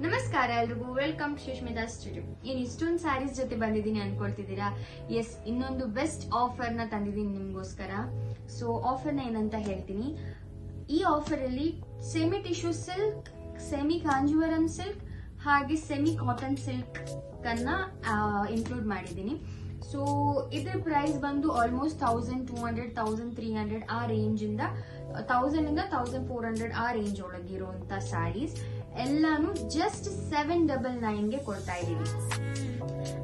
ನಮಸ್ಕಾರ ಎಲ್ರಿಗೂ, welcome to Sushmita studio. ಇಷ್ಟೊಂದು ಸ್ಯಾರೀಸ್ ಜೊತೆ ಬಂದಿದ್ದೀನಿ ಅನ್ಕೊಳ್ತಿದ್ದೀರಾ? ಎಸ್, ಇನ್ನೊಂದು ಬೆಸ್ಟ್ ಆಫರ್ ನ ತಂದಿದ್ದೀನಿ ನಿಮ್ಗೋಸ್ಕರ. ಸೊ ಆಫರ್ ನ ಏನಂತ ಹೇಳ್ತೀನಿ. ಈ ಆಫರ್ ಅಲ್ಲಿ semi tissue silk, semi Kanjeevaram silk ಹಾಗೆ ಸೆಮಿ ಕಾಟನ್ ಸಿಲ್ಕ್ ಅನ್ನ ಇನ್ಕ್ಲೂಡ್ ಮಾಡಿದ್ದೀನಿ. ಸೊ ಇದ್ರ ಪ್ರೈಸ್ ಬಂದು ಆಲ್ಮೋಸ್ಟ್ 1200, 1300 ಆ ರೇಂಜ್ ಇಂದ 1000 ಇಂದ 1400 ಆ ರೇಂಜ್ ಒಳಗೆ ಇರುವಂತ ಸ್ಯಾರೀಸ್ ಎಲ್ಲಾನು ಜಸ್ಟ್ 799 ಗೆ ಕೊಡ್ತಾ ಇದೀವಿ.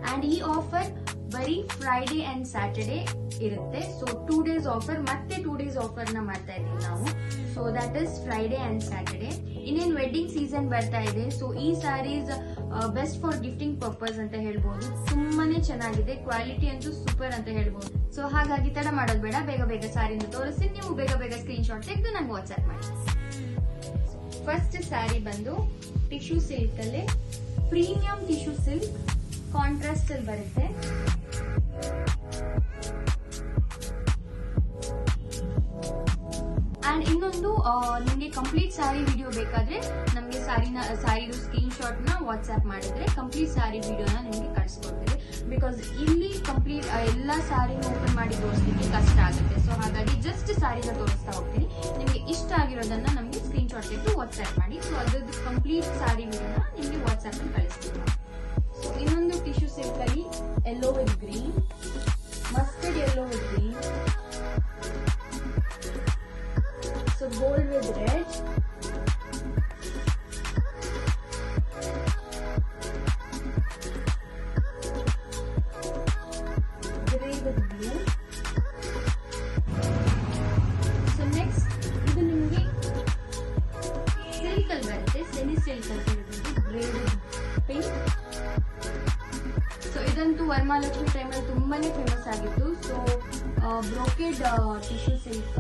ಅಂಡ್ ಈ ಆಫರ್ ಬರೀ ಫ್ರೈಡೆ ಅಂಡ್ ಸ್ಯಾಟರ್ಡೆ ಇರುತ್ತೆ. ಸೊ 2 days ಆಫರ್, ಮತ್ತೆ 2 days ಆಫರ್ ನ ಮಾಡ್ತಾ ಇದೀವಿ ನಾವು. So that is Friday and Saturday. ಇನ್ನೇನ್ ವೆಡ್ಡಿಂಗ್ ಸೀಸನ್ ಬರ್ತಾ ಇದೆ. ಸೊ ಈ saris best for gifting purpose ಅಂತ ಹೇಳ್ಬೋದು. ತುಂಬಾನೇ ಚೆನ್ನಾಗಿದೆ, ಕ್ವಾಲಿಟಿ ಅಂತೂ ಸೂಪರ್ ಅಂತ ಹೇಳ್ಬೋದು. ಸೊ ಹಾಗಾಗಿ ತಡ ಮಾಡೋದು ಬೇಡ, ಬೇಗ ಬೇಗ ಸ್ಯಾರಿನ ತೋರಿಸಿ ನೀವು ಬೇಗ ಬೇಗ ಸ್ಕ್ರೀನ್ ಶಾಟ್ ತೆಗೆದು ನಂಗೆ ವಾಟ್ಸ್ಆಪ್ ಮಾಡಿ. ಫಸ್ಟ್ ಸ್ಯಾರಿ ಬಂದು ಟಿಶ್ಯೂ ಸಿಲ್ಕ್ ಅಲ್ಲಿ ಪ್ರೀಮಿಯಂ ಟಿಶ್ಯೂ ಸಿಲ್ಕ್ ಕಾಂಟ್ರಾಸ್ಟ್ ಅಲ್ಲಿ ಬರುತ್ತೆ. ಅಂಡ್ ಇನ್ನೊಂದು ನಿಮ್ಗೆ ಕಂಪ್ಲೀಟ್ ಸ್ಯಾರಿ ವಿಡಿಯೋ ಬೇಕಾದ್ರೆ ನಮ್ಗೆ ಸ್ಯಾರಿದು ಸ್ಕ್ರೀನ್ ಶಾಟ್ ನ ವಾಟ್ಸ್ಆಪ್ ಮಾಡಿದ್ರೆ ಕಂಪ್ಲೀಟ್ ಸ್ಯಾರಿ ವಿಡಿಯೋನ ನಿಮ್ಗೆ ಕಳಿಸ್ಕೊಡ್ತೀವಿ. ಬಿಕಾಸ್ ಇಲ್ಲಿ ಕಂಪ್ಲೀಟ್ ಎಲ್ಲಾ ಸ್ಯಾರಿನ ಓಪನ್ ಮಾಡಿ ತೋರಿಸ್ಲಿಕ್ಕೆ ಕಷ್ಟ ಆಗುತ್ತೆ. ಸೊ ಹಾಗಾಗಿ ಜಸ್ಟ್ ಸ್ಯಾರಿನ ತೋರಿಸ್ತಾ ಹೋಗ್ತೀನಿ. ನಿಮ್ಗೆ ಇಷ್ಟ ಆಗಿರೋದನ್ನ ನಮ್ಗೆ ಸ್ಕ್ರೀನ್ ಶಾಟ್ ತೆಗೆದು ವಾಟ್ಸ್ಆಪ್ ಮಾಡಿ. ಸೊ ಅದ್ರದ್ದು ಕಂಪ್ಲೀಟ್ ಸ್ಯಾರಿ ವಿಡಿಯೋನ ನಿಮ್ಗೆ ವಾಟ್ಸ್ಆಪ್ ಅಲ್ಲಿ ಕಳಿಸ್ತೀವಿ. ಸೊ ಇನ್ನೊಂದು ಟಿಶ್ಯೂ ಸಿಲ್ಕ್ ಅಲ್ಲಿ yellow with green, mustard yellow with green, so gold with red, grey with blue. So next ಇದು ನಿಮಗೆ ಸಿಲ್ಕ್ ಅಲ್ಲಿ ಬರುತ್ತೆ, ಸೆಮಿ ಸಿಲ್ಕ್ ಅಂತ ಹೇಳ್ಬೋದು, grey with pink. ಸೊ ಇದಂತೂ ವರಮಹಾಲಕ್ಷ್ಮಿ ಟೈಮಲ್ಲಿ ತುಂಬಾನೇ ಫೇಮಸ್ ಆಗಿತ್ತು. So brocade tissue silk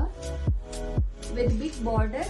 with big border.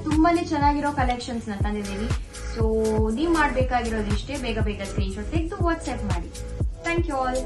ತುಂಬಾನೇ ಚೆನ್ನಾಗಿರೋ ಕಲೆಕ್ಷನ್ಸ್ ನ ತಂದಿದ್ದೀವಿ. ಸೊ ನೀವು ಮಾಡಬೇಕಾಗಿರೋದು ಇಷ್ಟೇ, ಬೇಗ ಬೇಗ ಸ್ಕ್ರೀನ್ ಶಾಟ್ ತೆಗೆದು ವಾಟ್ಸ್ಆಪ್ ಮಾಡಿ. Thank you all.